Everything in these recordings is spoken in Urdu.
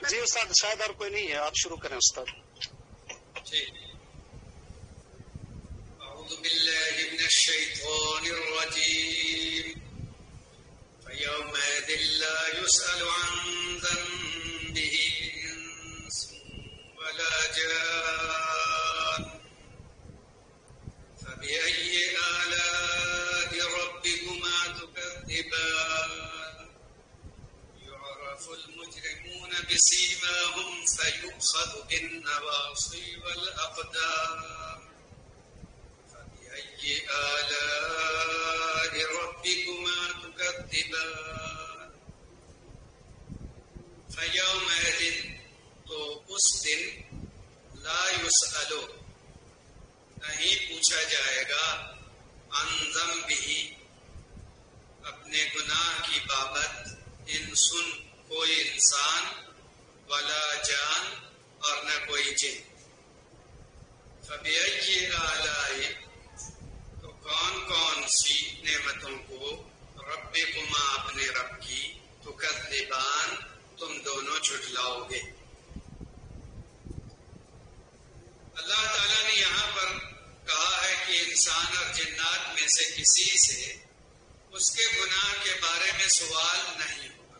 جی استاد شاید اور کوئی نہیں ہے، آپ شروع کریں استاد. اعوذ باللہ من الشیطان الرجیم فیومئذ لا یسأل عن ذنبه انس ولا جان فبأي آلاء ربكما تكذبان يعرف المجرمون بسيماهم فيؤخذ بالنواصي والأقدام فبأي آلاء ربكما تكذبان فيومئذ تو اس دن لا يسأل نہیں پوچھا جائے گا عن ذنبہ اپنے گناہ کی بابت انسن کوئی انسان ولا جان اور نہ کوئی جن. فبأي آلاء تو کون کون سی نعمتوں کو ربکما اپنے رب کی تکذبان تم دونوں جھٹلاؤ گے. اللہ تعالیٰ نے یہاں پر کہا ہے کہ انسان اور جنات میں سے کسی سے اس کے گناہ کے بارے میں سوال نہیں ہوگا،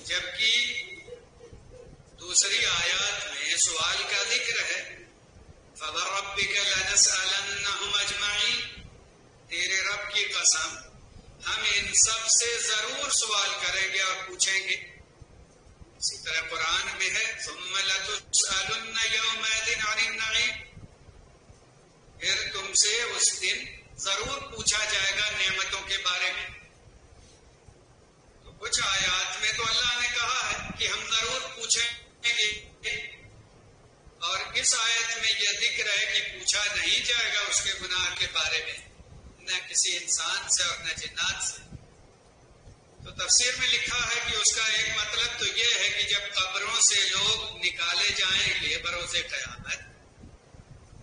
جبکہ دوسری آیات میں سوال کا ذکر ہے. فَوَرَبِّكَ لَنَسْأَلَنَّهُمْ أَجْمَعِينَ تیرے رب کی قسم ہم ان سب سے ضرور سوال کریں گے اور پوچھیں گے. اسی طرح قرآن میں ہے ثُمَّ لَتُسْأَلُنَّ يَوْمَئِذٍ عَنِ النَّعِيمِ پھر تم سے اس دن ضرور پوچھا جائے گا نعمتوں کے بارے میں. تو کچھ آیات میں تو اللہ نے کہا ہے کہ ہم ضرور پوچھیں گے، اور اس آیت میں یہ ذکر ہے کہ پوچھا نہیں جائے گا اس کے گناہ کے بارے میں، نہ کسی انسان سے اور نہ جنات سے. تو تفسیر میں لکھا ہے کہ اس کا ایک مطلب تو یہ ہے کہ جب قبروں سے لوگ نکالے جائیں گے بروز قیامت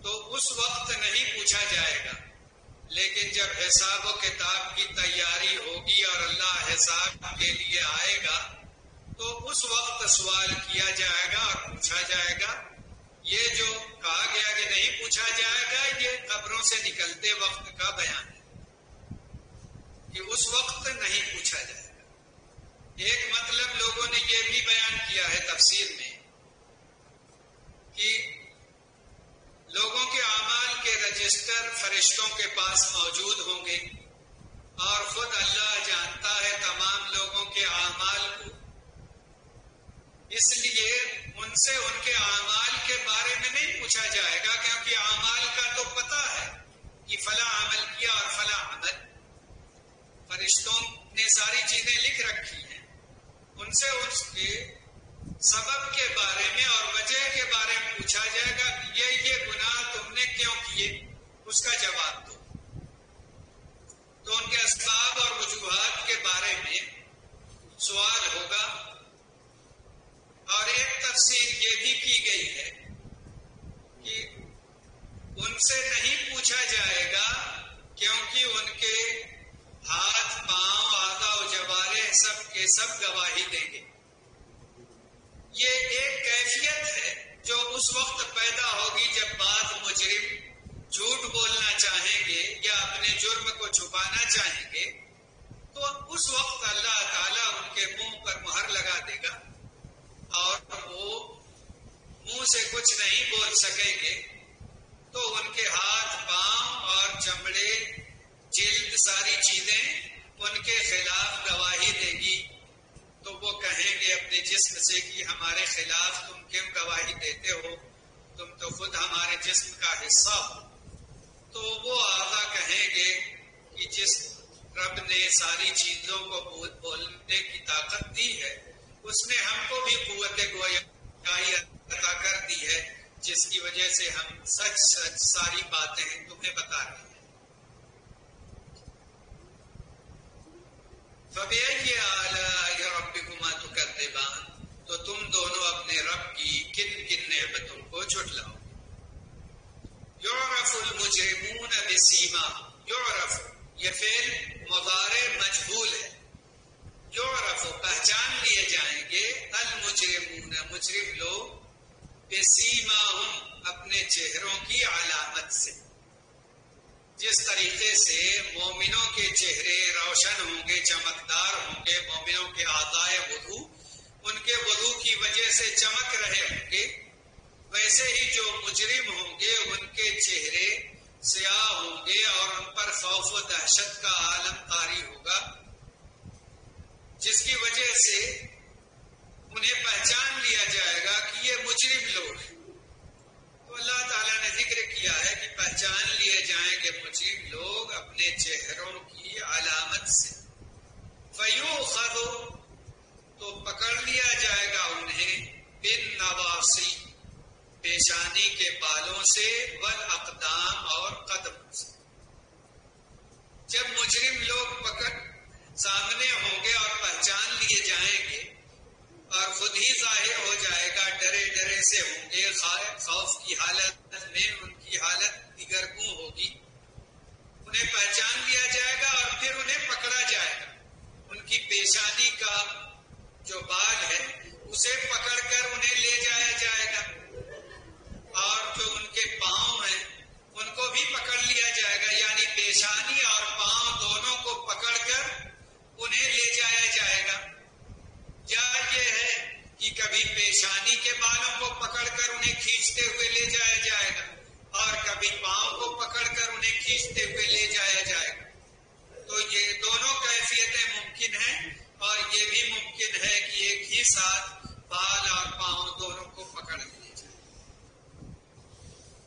تو اس وقت نہیں پوچھا جائے گا، لیکن جب حساب و کتاب کی تیاری ہوگی اور اللہ حساب کے لیے آئے گا تو اس وقت سوال کیا جائے گا اور پوچھا جائے گا. یہ جو کہا گیا کہ نہیں پوچھا جائے گا یہ قبروں سے نکلتے وقت کا بیان ہے کہ اس وقت نہیں پوچھا جائے گا. ایک مطلب لوگوں نے یہ بھی بیان کیا ہے تفسیر میں کہ لوگوں کے اعمال کے رجسٹر فرشتوں کے پاس موجود ہوں گے اور خود اللہ جانتا ہے تمام لوگوں کے اعمال کو، اس لیے ان سے ان کے اعمال کے بارے میں نہیں پوچھا جائے گا، کیونکہ اعمال کا تو پتہ ہے کہ فلاں عمل کیا اور فلاں عمل. فرشتوں نے ساری چیزیں لکھ رکھی ہیں، ان سے اس کے سبب کے بارے میں اور وجہ کے بارے میں پوچھا جائے گا کہ یہ گناہ تم نے کیوں کیے، اس کا جواب دو. تو ان کے اسباب اور وجوہات کے بارے میں سوال ہوگا. اور ایک تفسیر یہ بھی کی گئی ہے کہ ان سے نہیں پوچھا جائے گا کیونکہ ان کے ہاتھ پاؤں اعضاء و جوارح سب کے سب گواہی دیں گے. یہ ایک کیفیت ہے جو اس وقت پیدا ہوگی جب بعض مجرم جھوٹ بولنا چاہیں گے یا اپنے جرم کو چھپانا چاہیں گے تو اس وقت اللہ تعالیٰ ان کے منہ پر مہر لگا دے گا اور وہ منہ سے کچھ نہیں بول سکیں گے. تو ان کے ہاتھ پاؤں اور چمڑے جلد ساری چیزیں ان کے خلاف گواہی دے گی. تو وہ کہیں گے اپنے جسم سے کہ ہمارے خلاف تم کیوں گواہی دیتے ہو، تم تو خود ہمارے جسم کا حصہ ہو. تو وہ اعضاء کہیں گے کہ جس رب نے ساری چیزوں کو بولنے کی طاقت دی ہے اس نے ہم کو بھی قوت گویائی عطا کر دی ہے، جس کی وجہ سے ہم سچ سچ ساری باتیں تمہیں بتا رہے ہیں. فَبِأَيِّ آلَاءِ رَبِّكُمَا تُكَذِّبَانِ تو تم دونوں اپنے رب کی کن کن نعمتوں کو جھٹلاؤ. يُعْرَفُ الْمُجْرِمُونَ بِسِيمَاهُمْ يُعْرَفُ یہ فعل مضارع مجہول ہے. یعرف پہچان لیے جائیں گے مجرم لوگ بسیماہم اپنے چہروں کی علامت سے، جس طریقے سے مومنوں کے چہرے روشن ہوں گے، چمکدار ہوں گے، مومنوں کے اعضائے وضو ان کے وضو کی وجہ سے چمک رہے ہوں گے، ویسے ہی جو مجرم ہوں گے ان کے چہرے سیاہ ہوں گے اور ان پر خوف و دہشت کا عالم طاری ہوگا، جس کی وجہ سے انہیں پہچان لیا جائے گا کہ یہ مجرم لوگ ہیں۔ تو اللہ تعالیٰ نے ذکر کیا ہے کہ پہچان لیے جائیں گے مجرم لوگ اپنے چہروں کی علامت سے۔ فَيُؤْخَذُ تو پکڑ لیا جائے گا انہیں بِالنَّوَاصِي پیشانی کے بالوں سے، والاقدام اور قدم سے۔ جب مجرم لوگ سامنے ہوں گے اور پہچان لیے جائیں گے اور خود ہی ظاہر ہو جائے گا، ڈرے ڈرے سے ہوں گے، خوف کی حالت میں ان کی حالت دیگر گوں ہوگی، انہیں پہچان لیا جائے گا اور پھر انہیں پکڑا جائے گا۔ ان کی پیشانی کا جو بال ہے اسے پکڑ کر انہیں لے جایا جائے گا، اور جو ان کے پاؤں ہیں ان کو بھی پکڑ لیا جائے گا، یعنی پیشانی اور پاؤں دونوں کو پکڑ کر انہیں لے جایا جائے گا۔ یا یہ ہے کہ کبھی پیشانی کے بالوں کو پکڑ کر انہیں کھینچتے ہوئے لے جایا جائے گا اور کبھی پاؤں کو پکڑ کر انہیں کھینچتے ہوئے لے جایا جائے گا۔ تو یہ دونوں کیفیتیں ممکن ہیں، اور یہ بھی ممکن ہے کہ ایک ہی ساتھ بال اور پاؤں دونوں کو پکڑ لیے جائے۔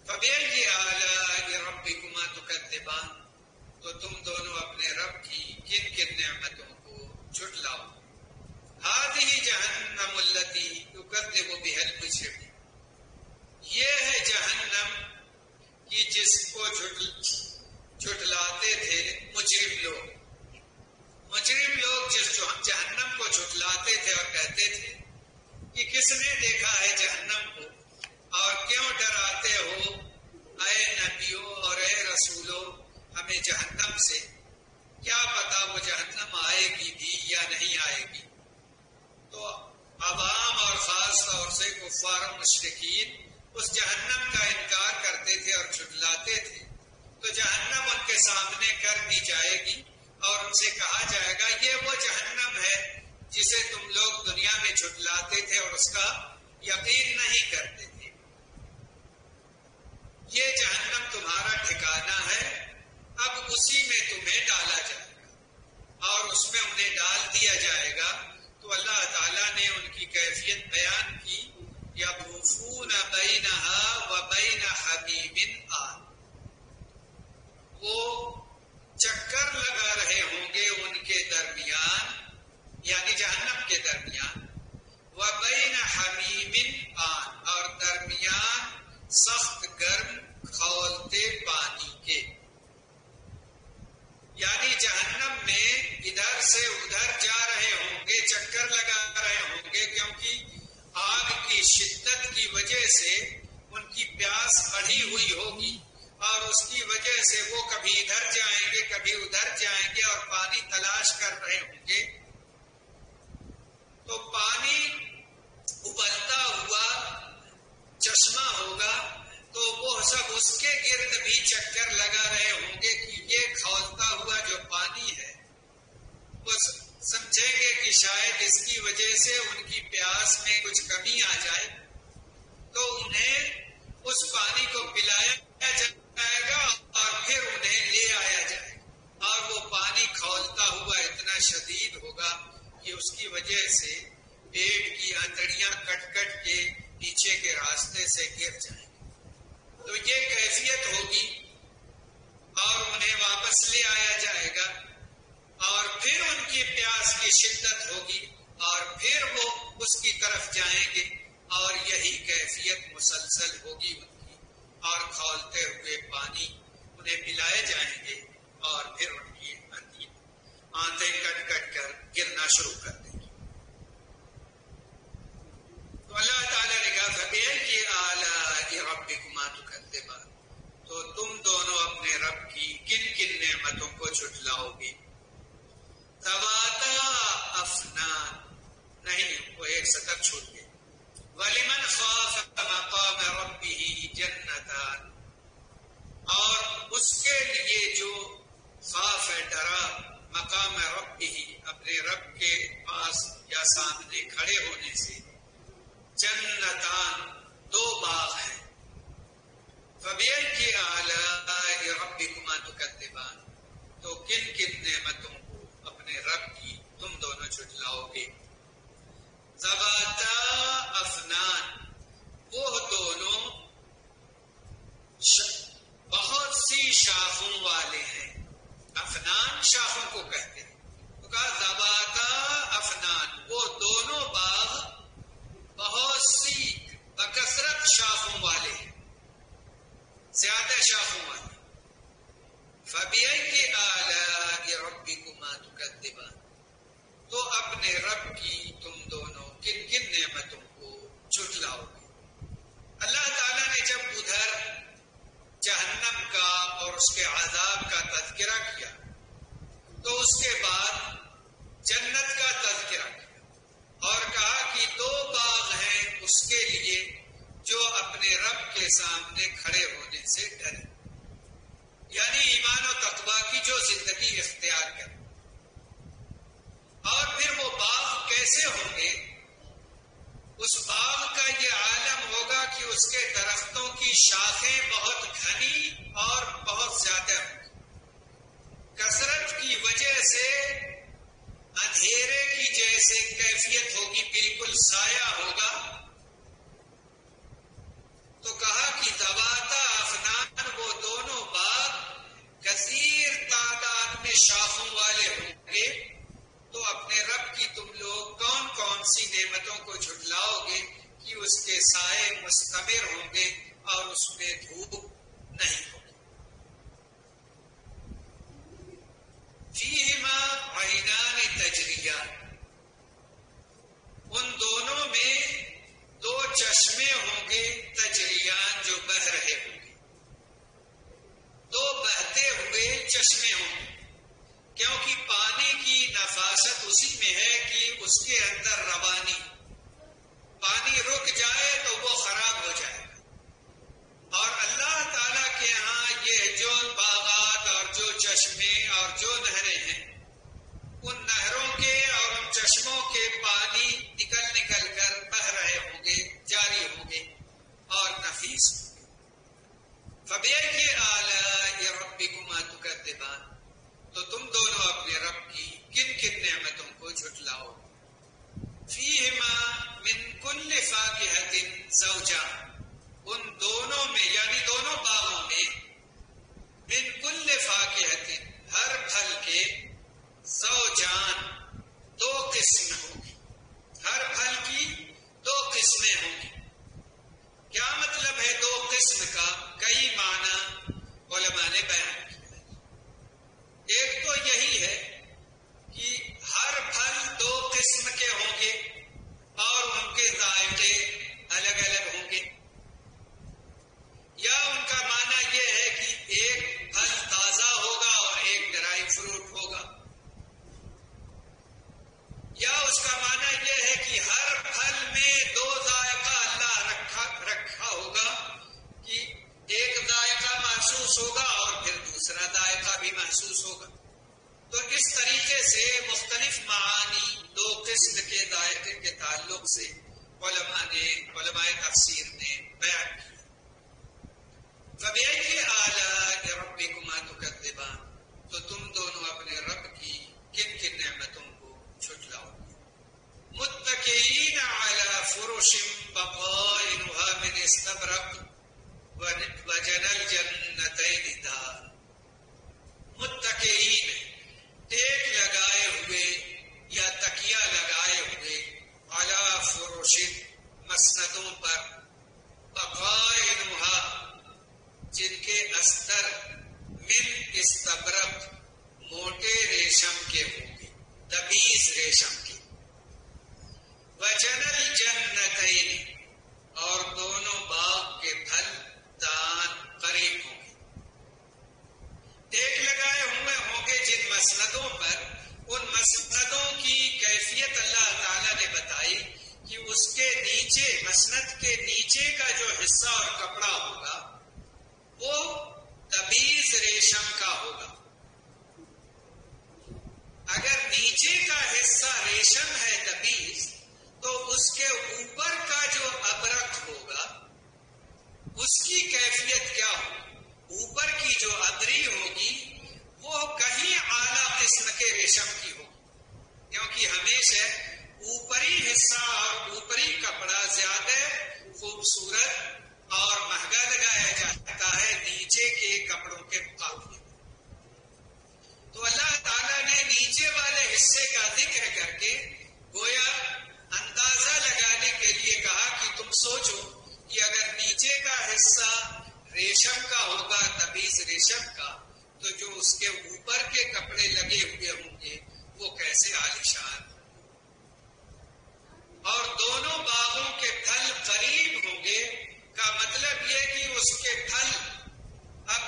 فَبِأَيِّ آلَاءِ رَبِّكُمَا تُكَذِّبَانِ تو تم دونوں اپنے رب کی کن کن نعمتوں کو جھٹلاؤ۔ هَذِهِ جَهَنَّمُ الَّتِي يُكَذِّبُ بِهَا الْمُجْرِمُونَ یہ ہے جہنم کی جس کو جھٹلاتے تھے مجرم لوگ۔ مجرم لوگ جس جہنم کو جھٹلاتے تھے اور کہتے تھے کہ کس نے دیکھا ہے جہنم کو اور کیوں ڈراتے ہو اے نبیوں اور اے رسولوں ہمیں جہنم سے، کیا پتا وہ جہنم آئے گی بھی یا نہیں آئے گی۔ تو عوام اور خاص طور سے کفار و مشرکین اس جہنم کا انکار کرتے تھے اور جھٹلاتے تھے، تو جہنم ان کے سامنے کر دی جائے گی اور ان سے کہا جائے گا یہ وہ جہنم ہے جسے تم لوگ دنیا میں جھٹلاتے تھے اور اس کا یقین نہیں کرتے تھے۔ یہ جہنم تمہارا ٹھکانہ ہے، اب اسی میں تمہیں ڈالا جائے گا اور اس میں انہیں ڈال دیا جائے گا۔ تو اللہ تعالیٰ نے ان کی کیفیت بیان کی، یطوفون بینہا وبین حمیم آن، وہ چکر لگا رہے ہوں گے ان کے درمیان، یعنی جہنم کے درمیان، وبین حمیم آن اور درمیان سخت گرم کھولتے پانی کے، یعنی جہنم میں ادھر سے ادھر جا رہے ہوں گے، چکر لگا رہے ہوں گے، کیونکہ آگ کی شدت کی وجہ سے ان کی پیاس بڑھی ہوئی ہوگی اور اس کی وجہ سے وہ کبھی ادھر جائیں گے کبھی ادھر جائیں گے اور پانی تلاش کر رہے ہوں گے۔ تو پانی ابلتا ہوا چشمہ ہوگا تو وہ سب اس کے گرد بھی چکر لگا رہے ہوں گے کہ یہ کھولتا ہوا جو پانی ہے وہ سمجھیں گے کہ شاید اس کی وجہ سے ان کی پیاس میں کچھ کمی آ جائے، تو انہیں اس پانی کو پلایا جائے گا اور پھر انہیں لے آیا جائے گا، اور وہ پانی کھولتا ہوا اتنا شدید ہوگا کہ اس کی وجہ سے پیٹ کی آنتڑیاں کٹ کٹ کے پیچھے کے راستے سے گر جائیں گے۔ تو یہ کیفیت ہوگی اور انہیں واپس لے آیا جائے گا اور پھر ان کی پیاس کی شدت ہوگی اور پھر وہ اس کی طرف جائیں گے اور یہی کیفیت مسلسل ہوگی ان کی، اور کھولتے ہوئے پانی انہیں پلائے جائیں گے اور پھر ان کی آنتیں کٹ کٹ کر گرنا شروع کر دیں گے۔ تو اللہ تعالیٰ نے کہا فَبِأَيِّ آلَاءِ رَبِّكُمَا تُكَذِّبَانِ تو تم دونوں اپنے رب کی کن کن نعمتوں کو جھٹلاؤ گے۔ ذَوَاتَا أَفْنَانٍ نہیں، وہ ایک سطر چھوٹ گئے۔ وَلِمَنْ خَافَ مَقَامَ رَبِّهِ جَنَّتَانِ، اور اس کے لیے جو خاف ہے، ڈرا، مقام ربہ، اپنے رب کے پاس یا سامنے کھڑے ہونے سے، جنتان، دو باغ ہیں، فَبِأَيِّ آلَاءِ رَبِّكُمَا تُكَذِّبَانِ، تو کن کن نعمتوں کو اپنے رب کی تم دونوں جھٹلاؤ گے؟ ذَوَاتَا أَفْنَانٍ، وہ دونوں بہت سی شاخوں والے ہیں، افنان شاخوں کو کہتے ہیں، تو کہا ذَوَاتَا أَفْنَانٍ، وہ دونوں باغ بہت سی بکثرت شاخوں والے ہیں، زیادہ شاخوں والے۔ فَبِأَيِّ آلَاءِ رَبِّكُمَا تُكَذِّبَانِ، تو اپنے رب کی تم دونوں کن کن نعمتوں کو جھٹلاؤ گے؟ اللہ تعالیٰ نے جب ادھر جہنم کا اور اس کے عذاب کا تذکرہ کیا تو اس کے بعد جنت کا تذکرہ کیا اور کہا کہ دو باغ ہیں اس کے لیے جو اپنے رب کے سامنے کھڑے ہونے سے ڈرے، یعنی ایمان و تقوی کی جو زندگی اختیار کرے۔ اور پھر وہ باغ کیسے ہوں گے؟ اس باغ کا یہ عالم ہوگا کہ اس کے درختوں کی شاخیں بہت گھنی اور بہت زیادہ ہوں، کثرت کی وجہ سے اندھیرے کی جیسے کیفیت ہوگی، بالکل سایہ ہوگا۔ تو کہا کہ ذَوَاتَا أَفْنَانٍ، وہ دونوں باغ کثیر تعداد میں شاخوں والے ہوں گے۔ تو اپنے رب کی تم لوگ کون کون سی نعمتوں کو جھٹلاؤ گے کہ اس کے سائے مستمر ہوں گے اور اس میں دھوپ نہیں ہوگی۔ فِيهِمَا عَيْنَانِ تَجْرِيَانِ، ان دونوں میں دو چشمے ہوں گے، تجریان، جو بہہ رہے ہوں گے، دو بہتے ہوئے چشمے ہوں گے، کیونکہ پانی کی نفاست اسی میں ہے کہ اس کے اندر روانی، پانی رک جائے تو وہ خراب ہو جائے گا۔ اور اللہ تعالیٰ کے ہاں یہ جو باغات اور جو چشمے اور جو نہریں ہیں، ان نہروں کے اور ان چشموں کے پانی نکل نکل کر بہہ رہے ہوں گے، جاری ہوں گے اور نفیس ہوں گے۔ فَبِأَيِّ آلَاءِ رَبِّكُمَا تُكَذِّبَانِ، تو تم دونوں اپنے رب کی کن کن نعمتوں کو جھٹلاؤ؟ فِيهِمَا مِن كُلِّ فَاكِهَةٍ زَوْجَانِ، ان دونوں میں یعنی دونوں باغوں میں، من كُلِّ فَاكِهَةٍ، ہر پھل کے، زوجان، دو قسم ہوں گی، ہر پھل کی دو قسمیں ہوں گی۔ کیا مطلب ہے دو قسم کا؟ کئی معنی علماء نے بیان کیا۔ ایک تو یہی ہے کہ ہر پھل دو قسم کے ہوں گے اور ان کے ذائقے الگ الگ ہوں گے، یا ان کا معنی یہ ہے کہ ایک پھل تازہ ہوگا اور ایک ڈرائی فروٹ ہوگا، یا اس کا معنی یہ ہے کہ ہر پھل میں دو ذائقہ اللہ رکھا ہوگا، کہ ایک ذائقہ محسوس ہوگا اور پھر دوسرا ذائقہ بھی محسوس ہوگا۔ تو اس طریقے سے مختلف معانی دو قسم کے ذائقے کے تعلق سے علماء تفسیر نے بیان کیا۔ فَبِأَيِّ آلَاءِ رَبِّكُمَا تُكَذِّبَانِ، تو تم دونوں اپنے رب کی کن کن نعمتوں کو جھٹلاؤ گے؟ متکئین علی فرش بطائنها من استبرق وجنى الجنتین دان، متکئین، ٹیک لگائے ہوئے یا تکیہ لگائے ہوئے، علی فرش، مسندوں پر، بطائنها، جن کے استر، من استبرق، موٹے ریشم کے ہوں گے، دبیز ریشم کے، وجنى الجنتین، اور دونوں باغ کے پھل دان، قریب ہوں گے۔ ٹیک لگائے ہوئے ہوں گے جن مسندوں پر، ان مسندوں کی کیفیت اللہ تعالیٰ نے بتائی کہ کہ اس کے نیچے، مسند کے نیچے کا جو حصہ اور کپڑا ہوگا وہ تبیز ریشم کا ہوگا. اگر نیچے کا حصہ ریشم ہے تبیز، تو اس کے اوپر کا جو ابرک ہوگا اس کی کیفیت کیا ہوگی؟ اوپر کی جو ابری ہوگی وہ کہیں اعلیٰ قسم کے ریشم کی ہوگی، کیونکہ ہمیشہ اوپری حصہ اور اوپری کپڑا زیادہ خوبصورت اور مہنگا لگایا جاتا ہے نیچے کے کپڑوں کے مقابلے. تو اللہ تعالیٰ نے نیچے والے حصے کا ذکر کر کے گویا اندازہ لگانے کے لیے کہا کہ تم سوچو کہ اگر نیچے کا حصہ ریشم کا ہوگا، تبیز ریشم کا، تو جو اس کے اوپر کے کپڑے لگے ہوئے ہوں گے وہ کیسے عالیشان. اور دونوں باغوں کے پھل قریب ہوں گے کا مطلب یہ کہ اس کے پھل، اب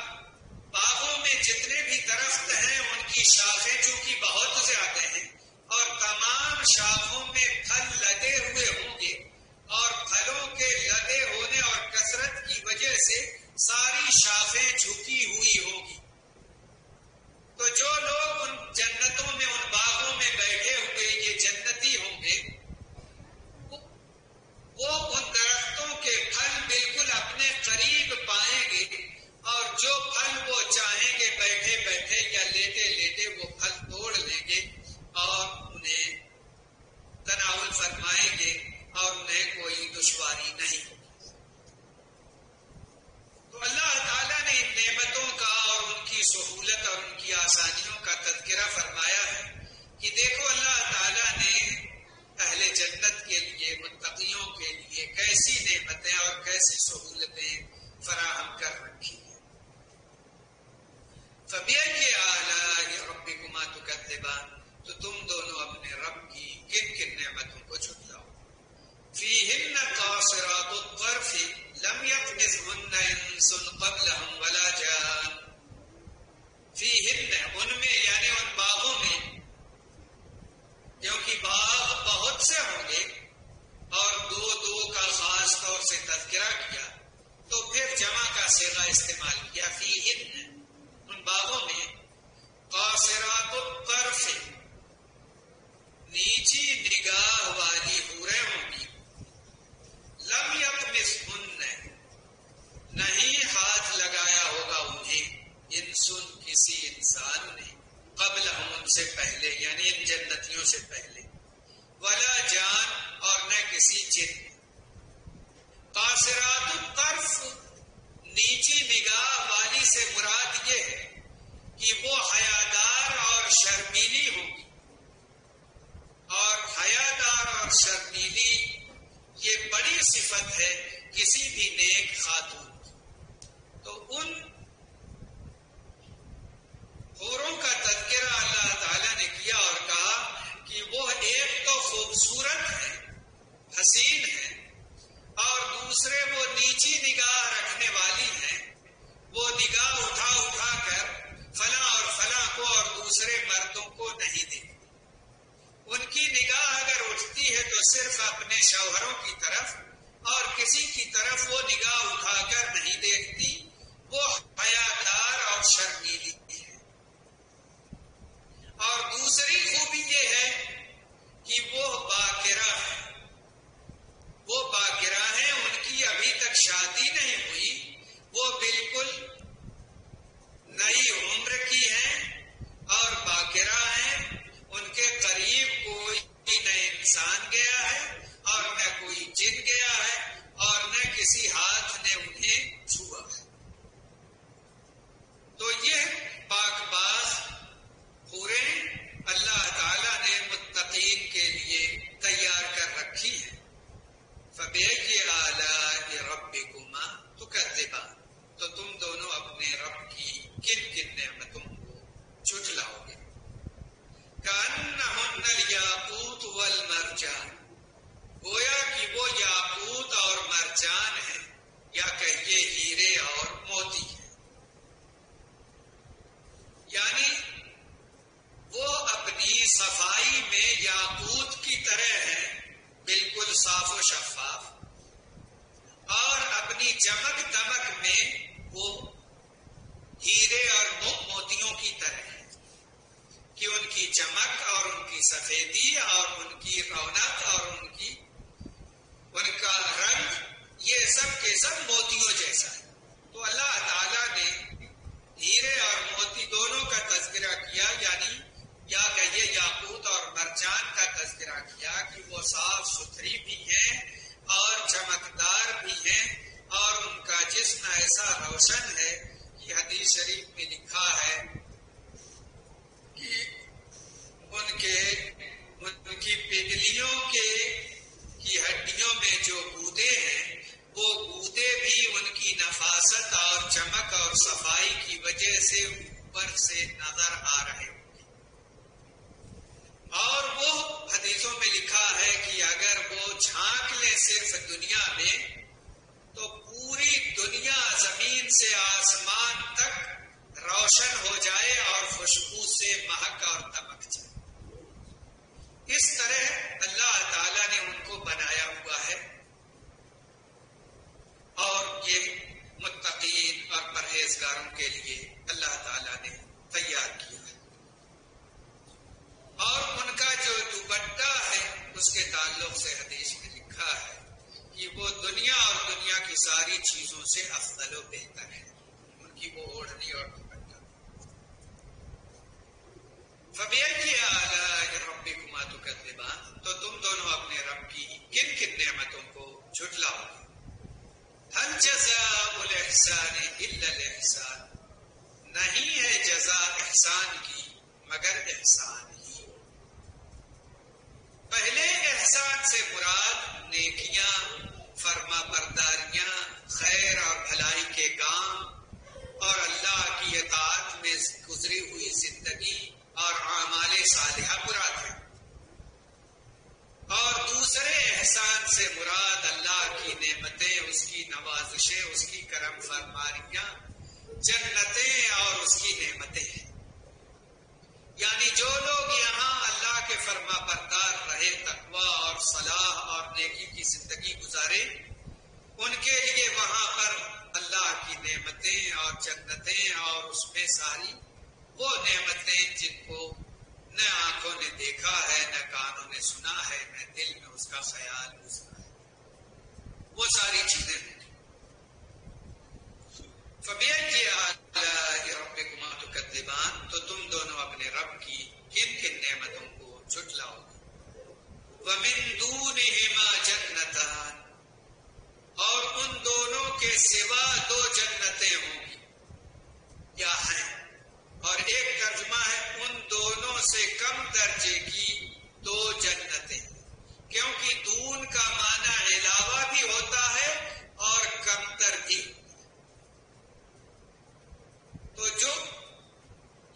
باغوں میں جتنے بھی درخت ہیں ان کی شاخیں چونکہ بہت زیادہ ہیں اور تمام شاخوں میں پھل لدے ہوئے ہوں گے، اور پھلوں کے لدے ہونے اور کثرت کی وجہ سے ساری شاخیں جھکی ہوئی ہوگی. تو جو لوگ ان جنتوں میں، ان باغوں میں بیٹھے ہوئے یہ جنتی ہوں گے، وہ ان درختوں کے پھل بالکل اپنے قریب پائیں گے، اور جو پھل وہ چاہیں گے بیٹھے بیٹھے یا لیٹے لیٹے وہ پھل توڑ لیں گے اور انہیں تناول فرمائیں گے اور انہیں کوئی دشواری نہیں ہوگی. تو اللہ تعالیٰ نے ان نعمتوں کا اور ان کی سہولت اور ان کی آسانیوں کا تذکرہ فرمایا ہے کہ دیکھو اللہ تعالیٰ نے اہل جنت کے لیے، متقیوں کے لیے کیسی نعمتیں اور کیسی سہولتیں فراہم کر رکھی ہیں. فَبِأَيِّ آلَاءِ رَبِّكُمَا تُكَذِّبَانِ، تو تم دونوں اپنے رب کی کن کن نعمتوں کو جھٹلاؤ. فِيهِنَّ قَاصِرَاتُ الطَّرْفِ لَمْ يَطْمِثْهُنَّ إِنسٌ قَبْلَهُمْ وَلَا جَانٌّ. فِيهِنَّ، ان میں یعنی ان باغوں میں، کیونکہ باغ بہت سے ہوں گے اور دو دو کا خاص طور سے تذکرہ کیا تو پھر جمع کا صیغہ استعمال کیا. فِيهِنَّ، ان باغوں میں، قاصرات الطرف، نیچی نگاہ والی حوریں ہوں گی. لم یطمثہن، نہیں ہاتھ لگایا ہوگا انہیں، انسن، کسی انسان نے، قبل ہم، ان سے پہلے یعنی ان جنتیوں سے پہلے، ولا جان، اور نہ کسی جن نے. قاصرات الطرف، نیچی نگاہ والی سے مراد یہ ہے کہ وہ حیادار اور شرمیلی ہوگی. اور حیادار اور شرمیلی یہ بڑی صفت ہے کسی بھی نیک خاتون. تو ان حوروں کا تذکرہ اللہ تعالیٰ نے کیا اور کہا کہ وہ ایک تو خوبصورت ہے، حسین ہے، اور دوسرے وہ نیچی نگاہ رکھنے والی ہیں. وہ نگاہ اٹھا اٹھا کر فلاں اور فلاں کو اور دوسرے مردوں کو نہیں دیکھتی. ان کی نگاہ اگر اٹھتی ہے تو صرف اپنے شوہروں کی طرف، اور کسی کی طرف وہ نگاہ اٹھا کر نہیں دیکھتی. وہ حیادار اور شرمیلی ہے. اور دوسری خوبی یہ ہے کہ وہ باکرہ ہے. وہ باکرہ ہیں، ان کی ابھی تک شادی نہیں ہوئی، وہ بالکل نئی عمر کی ہیں اور باکرہ ہیں. ان کے قریب کوئی نہ انسان گیا ہے اور نہ کوئی جن گیا ہے اور نہ کسی ہاتھ نے انہیں چھوا ہے. تو یہ پاک باز حوریں اللہ تعالیٰ نے متقین کے لیے تیار کر رکھی ہیں. فَبِأَيِّ آلَاءِ رَبِّكُمَا تُكَذِّبَانِ، تو تم دونوں اپنے رب کی کن کن نعمتوں کو جھٹلاؤ گے. كَأَنَّهُنَّ الْيَاقُوتُ وَالْمَرْجَانُ، گویا کہ وہ یاقوت اور مرجان ہیں، یا کہیے ہیرے اور موتی ہیں. یعنی وہ اپنی صفائی میں یاقوت کی طرح ہیں، بالکل صاف کیا کہ وہ صاف ستھری بھی ہیں اور چمکدار بھی ہیں اور ان کا جسم ایسا روشن ہے کہ حدیث شریف میں لکھا ہے کہ ان کی پگلیوں کی ہڈیوں میں جو گودے ہیں وہ گودے بھی ان کی نفاست اور چمک اور صفائی کی وجہ سے اوپر سے نظر آ رہے ہیں. اور وہ حدیثوں میں لکھا ہے کہ اگر وہ جھانک لیں صرف دنیا میں تو پوری دنیا زمین سے آسمان تک روشن ہو جائے اور خوشبو سے مہک اور دمک جائے. اس طرح اللہ تعالیٰ نے ان کو بنایا ہوا ہے اور یہ متقین اور پرہیزگاروں کے لیے اللہ تعالیٰ نے تیار کیا ہے. اور ان کا جو دوپٹہ ہے اس کے تعلق سے حدیث میں لکھا ہے کہ وہ دنیا اور دنیا کی ساری چیزوں سے افضل و بہتر ہے. ان کی وہ اوڑھنی اور دوپٹہ. فَبِأَيِّ آلَاءِ رَبِّكُمَا تُكَذِّبَانِ تو تم دونوں اپنے رب کی کن کن نعمتوں کو جھٹلاؤ گے. هَلْ جَزَاءُ الْإِحْسَانِ إِلَّا الْإِحْسَانُ نہیں ہے جزا احسان کی مگر احسان ہی. پہلے احسان سے مراد نیکیاں، فرما برداریاں، خیر اور بھلائی کے کام اور اللہ کی اطاعت میں گزری ہوئی زندگی اور اعمال صالحہ مراد ہے. اور دوسرے احسان سے مراد اللہ کی نعمتیں، اس کی نوازشیں، اس کی کرم فرماریاں، جنتیں اور اس کی نعمتیں ہیں. یعنی جو لوگ یہاں اللہ کے فرما بردار رہے، تقوی اور صلاح اور نیکی کی زندگی گزارے، ان کے لیے وہاں پر اللہ کی نعمتیں اور جنتیں اور اس میں ساری وہ نعمتیں جن کو نہ آنکھوں نے دیکھا ہے، نہ کانوں نے سنا ہے، نہ دل میں اس کا خیال گزرا ہے، وہ ساری چیزیں ہیں. فَبِأَيِّ آلَاءِ رَبِّكُمَا تُكَذِّبَانِ تو تم دونوں اپنے رب کی کن کن نعمتوں کو جھٹلاؤ گے. وَمِن دُونِهِمَا جَنَّتَانِ اور ان دونوں کے سوا دو جنتیں ہوں گی یا ہیں. اور ایک ترجمہ ہے ان دونوں سے کم درجے کی دو جنتیں، کیونکہ دون کا معنی علاوہ بھی ہوتا ہے اور کمتر بھی. تو جو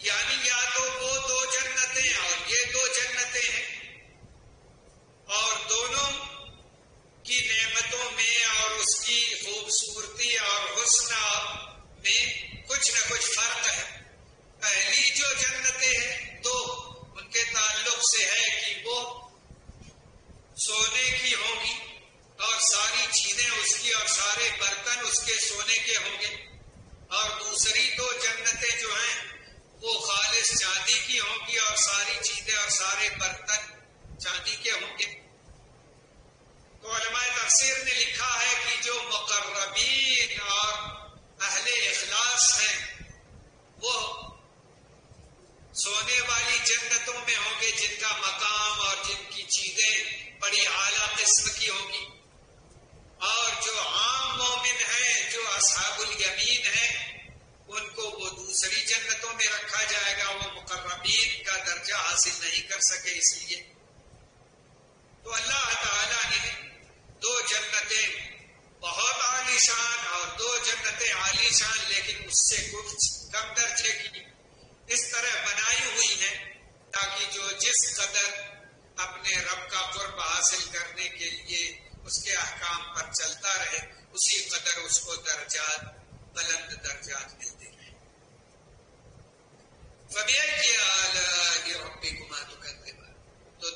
یعنی یا تو وہ دو جنتیں اور یہ دو جنتیں ہیں، اور دونوں کی نعمتوں میں اور اس کی خوبصورتی اور حسن میں کچھ نہ کچھ فرق ہے. پہلی جو جنتیں ہیں تو ان کے تعلق سے ہے کہ وہ سونے کی ہوں گی اور ساری چیزیں اس کی اور سارے برتن اس کے سونے کے ہوں گے. اور دوسری دو جنتیں جو ہیں وہ خالص چاندی کی ہوں گی اور ساری چیزیں اور سارے برتن چاندی کے ہوں گے. تو علماء تفسیر نے لکھا ہے کہ جو مقربین اور اہل اخلاص ہیں وہ سونے والی جنتوں میں ہوں گے، جن کا مقام اور جن کی چیزیں بڑی اعلیٰ قسم کی ہوں گی. اور جو عام مومن ہیں، جو اصحاب الیمین ہیں، ان کو وہ دوسری جنتوں میں رکھا جائے گا. وہ مقربین کا درجہ حاصل نہیں کر سکے. اس لیے تو اللہ تعالیٰ نے دو جنتیں بہت عالی شان اور دو جنتیں عالی شان لیکن اس سے کچھ کم درجے کی اس طرح بنائی ہوئی ہیں تاکہ جو جس قدر اپنے رب کا قرب حاصل کرنے کے لیے اس کے احکام پر چلتا رہے، اسی قدر اس کو درجات، بلند درجات ملتے رہے. فَبِأَيِّ آلَاءِ رَبِّكُمَا تُكَذِّبَانِ تو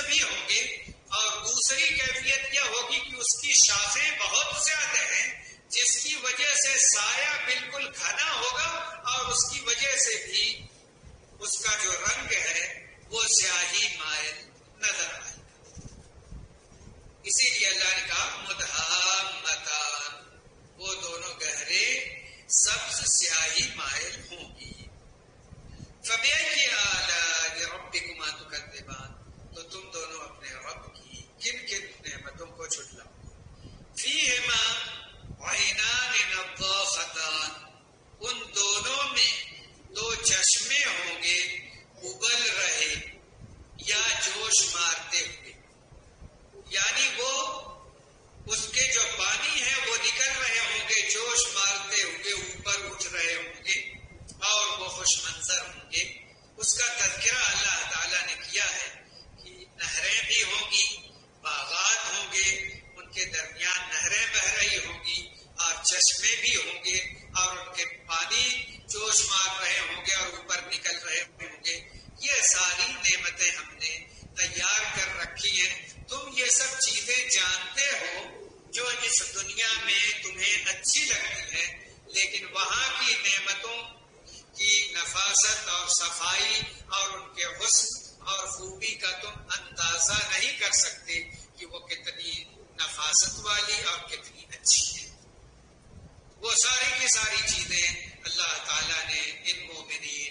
بھی ہوں گے، اور دوسری کیفیت یہ ہوگی کہ اس کی شاخیں بہت زیادہ ہیں، جس کی وجہ سے سایہ بالکل گھنا ہوگا، اور اس کی وجہ سے بھی اس کا جو رنگ ہے وہ سیاہی مائل نظر آئے گا۔ اسی لیے اللہ نے کہا مدہامتان، وہ دونوں گہرے سبز سیاہی مائل ہوں گی۔ فَبِأَيِّ آلَاءِ رَبِّكُمَا تُكَذِّبَانِ، تو تم دونوں اپنے رب کی کن کن نعمتوں کو جھٹلاؤ۔ فِيهِمَا عَيْنَانِ نَضَّاخَتَانِ، ان دونوں میں دو چشمے ہوں گے ابل رہے یا جوش مارتے ہوئے، یعنی وہ اس کے جو پانی ہے وہ نکل رہے ہوں گے جوش مارتے ہوئے، اوپر اٹھ رہے ہوں گے، اور وہ خوش منظر ہوں گے۔ اس کا تذکرہ اللہ تعالیٰ نے کیا ہے کہ نہریں بھی ہوں گی، باغات ہوں گے، ان کے درمیان نہریں بہہ رہی ہوں گی، اور چشمے بھی ہوں گے، اور ان کے پانی جوش مار رہے ہوں گے اور اوپر نکل رہے ہوں گے۔ یہ ساری نعمتیں ہم نے تیار کر رکھی ہیں، تم یہ سب چیزیں جانتے ہو جو اس دنیا میں تمہیں اچھی لگتی ہیں، لیکن وہاں کی نعمتوں کی نفاست اور صفائی اور ان کے حسن اور خوبی کا تم اندازہ نہیں کر سکتے کہ وہ کتنی نفاست والی اور کتنی اچھی ہے۔ وہ ساری کی ساری چیزیں اللہ تعالیٰ نے ان مومنین